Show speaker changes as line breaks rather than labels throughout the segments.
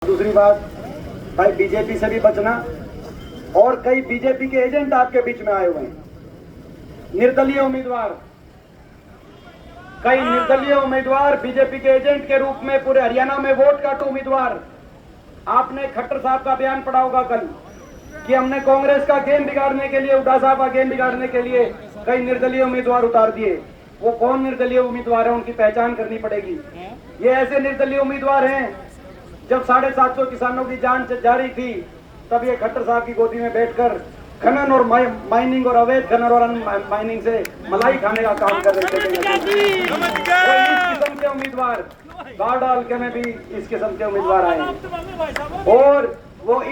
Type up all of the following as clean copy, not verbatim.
दूसरी बात भाई, बीजेपी से भी बचना। और कई बीजेपी के एजेंट आपके बीच में आए हुए हैं, निर्दलीय उम्मीदवार, कई निर्दलीय उम्मीदवार बीजेपी के एजेंट के रूप में पूरे हरियाणा में वोट काटो उम्मीदवार। आपने खट्टर साहब का बयान पढ़ा होगा कल कि हमने कांग्रेस का गेम बिगाड़ने के लिए, हुड्डा साहब का गेम बिगाड़ने के लिए कई निर्दलीय उम्मीदवार उतार दिए। वो कौन निर्दलीय उम्मीदवार है, उनकी पहचान करनी पड़ेगी। ये ऐसे निर्दलीय उम्मीदवार हैं, जब 750 किसानों की जान जारी थी तब ये खट्टर साहब की गोदी में बैठकर खनन और माइनिंग और अवैध खनन और माइनिंग से मलाई खाने का काम कर रहे थे। इस किस्म के उम्मीदवार बारडाल के में भी इस किस्म के उम्मीदवार आए हैं। और वो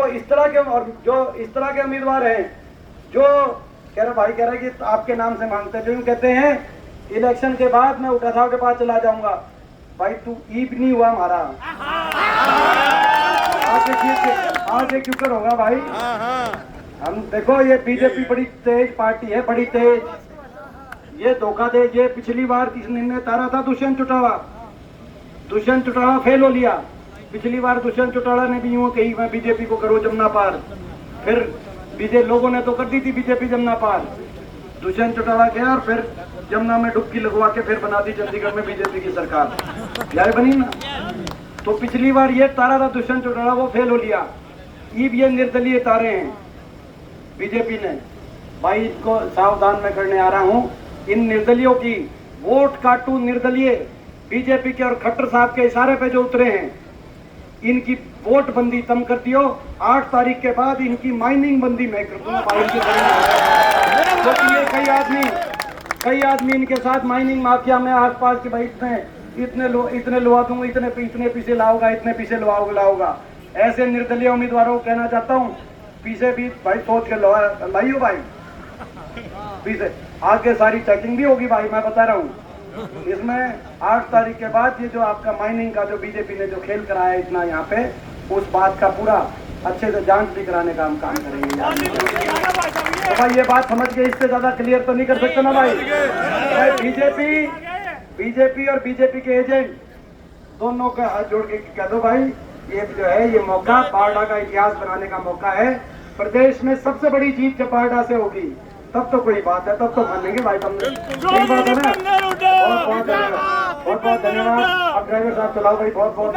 इस तरह के, और जो इस तरह के उम्मीदवार हैं जो कह रहे कि आपके नाम से मांगते हैं, जो यूं कहते हैं इलेक्शन के बाद मैं हुड्डा साहब के पास चला जाऊंगा। भाई तू ईब नहीं हुआ हमारा, आगे क्यों कर होगा भाई। हम देखो, ये बीजेपी बड़ी तेज पार्टी है, बड़ी तेज। ये धोखा दे, ये पिछली बार किसने तारा था, दुष्यंत चौटाला फेल हो लिया। पिछली बार दुष्यंत चौटाला ने भी यूं कही मैं बीजेपी को करो जमुना पार, फिर बीजेपी लोगों ने तो कर दी थी बीजेपी जमुना पार। दुष्यंत चौटाला गया और फिर जमुना में डुबकी लगवा के फिर बना दी चंडीगढ़ में बीजेपी की सरकार, यार बनी ना। तो पिछली बार ये तारा था दुष्यंत चौटाला, वो फेल हो लिया। ये निर्दलीय तारे हैं बीजेपी ने। भाई इनको सावधान मैं करने आ रहा हूं, इन निर्दलियों की वोट काटू निर्दलीय बीजेपी के और खट्टर साहब के इशारे पे जो उतरे हैं, इनकी वोट बंदी तम कर दियो। 8 तारीख के बाद इनकी माइनिंग बंदी मैं कर दूंगा। क्योंकि ये कई आदमी इनके साथ माइनिंग माफिया में आसपास के भाई इतने लुआ दूंगा, इतने पीछे लाओगा, इतने पीछे लाओगा। ऐसे निर्दलीय उम्मीदवारों को कहना चाहता हूँ, पीछे भी भाई सोच के लाइयो भाई, पीछे आगे सारी चेकिंग भी होगी भाई, मैं बता रहा हूँ। इसमें 8 तारीख के बाद ये जो आपका माइनिंग का जो बीजेपी ने जो खेल कराया इतना यहाँ पे, उस बात का पूरा अच्छे से जांच भी कराने का हम काम करेंगे। तो भाई ये बात समझ के इससे ज्यादा क्लियर तो नहीं कर सकते ना भाई। बीजेपी और बीजेपी के एजेंट दोनों का हाथ जोड़ के कह दो भाई, ये जो है ये मौका बारडा का इतिहास बनाने का मौका है। प्रदेश में सबसे बड़ी जीत जब बारडा से होगी तब तो कोई बात है, तब तो मानेंगे भाई। तुमने सही बात है ना। बहुत बहुत धन्यवाद। अब ड्राइवर साहब चलाओ भाई, बहुत बहुत